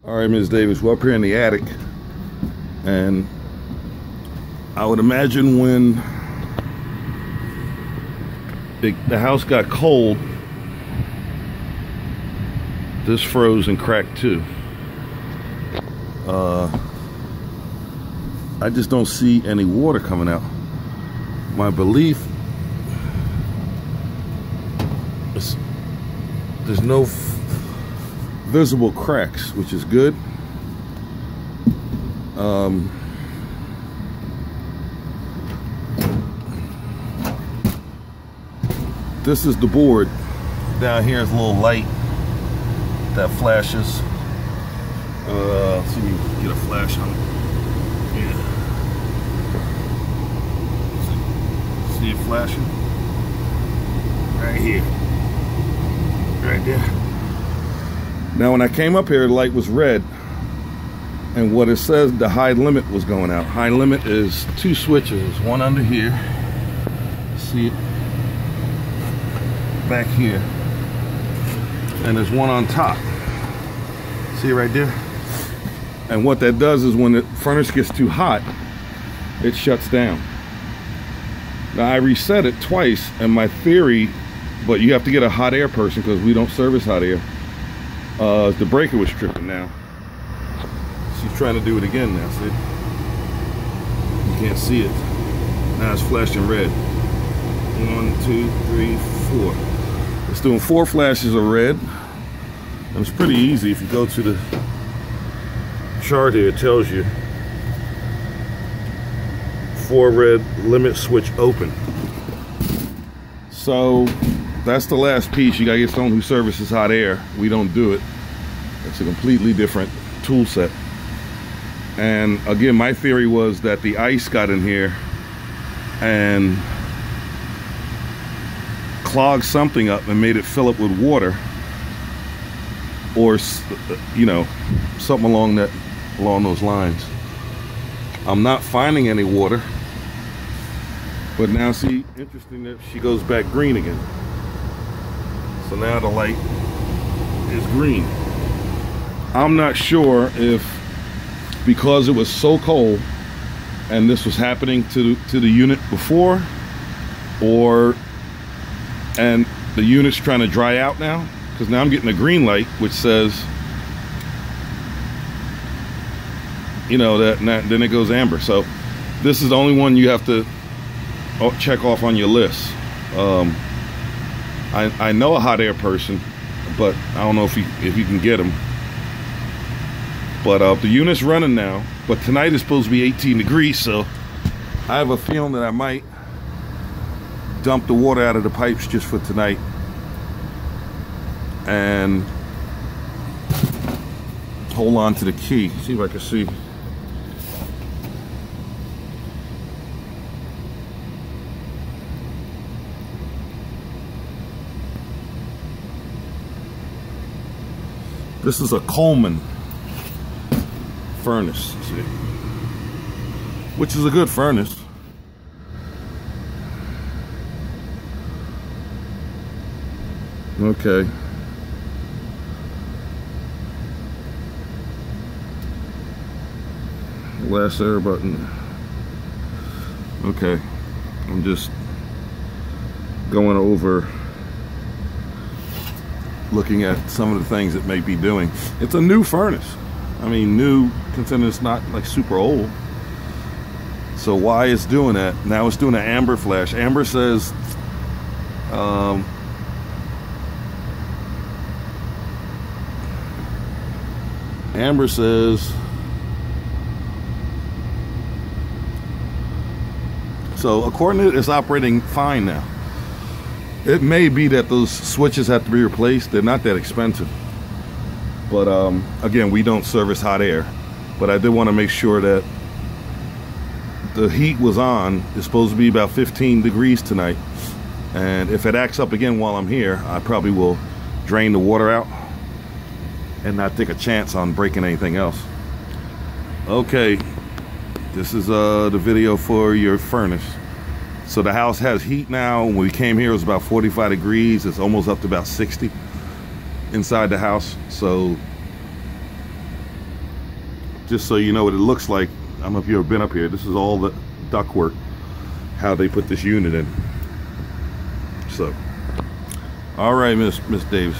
All right, Ms. Davis, we're up here in the attic, and I would imagine when the house got cold, this froze and cracked too. I just don't see any water coming out. My belief is there's no visible cracks, which is good. This is the board. Down here is a little light that flashes. Let's see if we can get a flash on it. Yeah. See it flashing? Right here. Right there. Now when I came up here, the light was red, and what it says, the high limit was going out. High limit is two switches, one under here, see it, back here, and there's one on top, see it right there? And what that does is when the furnace gets too hot, it shuts down. Now I reset it twice, and my theory, but you have to get a hot air person because we don't service hot air. The breaker was tripping now. She's trying to do it again now, see? You can't see it. Now it's flashing red. 1, 2, 3, 4. It's doing 4 flashes of red. And it's pretty easy. If you go to the chart here, it tells you 4 red, limit switch open. So that's the last piece. You gotta get someone who services hot air. We don't do it. It's a completely different tool set. And again, my theory was that the ice got in here and clogged something up and made it fill up with water, or you know, something along those lines. I'm not finding any water, but now see, interesting that she goes back green again. So now the light is green. I'm not sure if because it was so cold and this was happening to the unit before, and the unit's trying to dry out now, because now I'm getting a green light which says, you know, that then it goes amber. So this is the only one you have to check off on your list. I know a hot air person, but I don't know if you can get them. But the unit's running now, but tonight is supposed to be 18 degrees, so I have a feeling that I might dump the water out of the pipes just for tonight and hold on to the key. See if I can see. This is a Coleman furnace, see, which is a good furnace. Okay. Last air button. Okay. I'm just going over, looking at some of the things it may be doing. It's a new furnace. I mean, new, considering it's not like super old. So why it's doing that? Now it's doing an amber flash. Amber says, Amber says, so according to it, it's operating fine now. It may be that those switches have to be replaced. They're not that expensive. But again, we don't service hot air. But I did want to make sure that the heat was on. It's supposed to be about 15 degrees tonight. And if it acts up again while I'm here, I probably will drain the water out and not take a chance on breaking anything else. Okay, this is the video for your furnace. So the house has heat now. When we came here, it was about 45 degrees. It's almost up to about 60 inside the house. So just so you know what it looks like. I don't know if you've ever been up here. This is all the ductwork, how they put this unit in. So, all right, Miss Davis.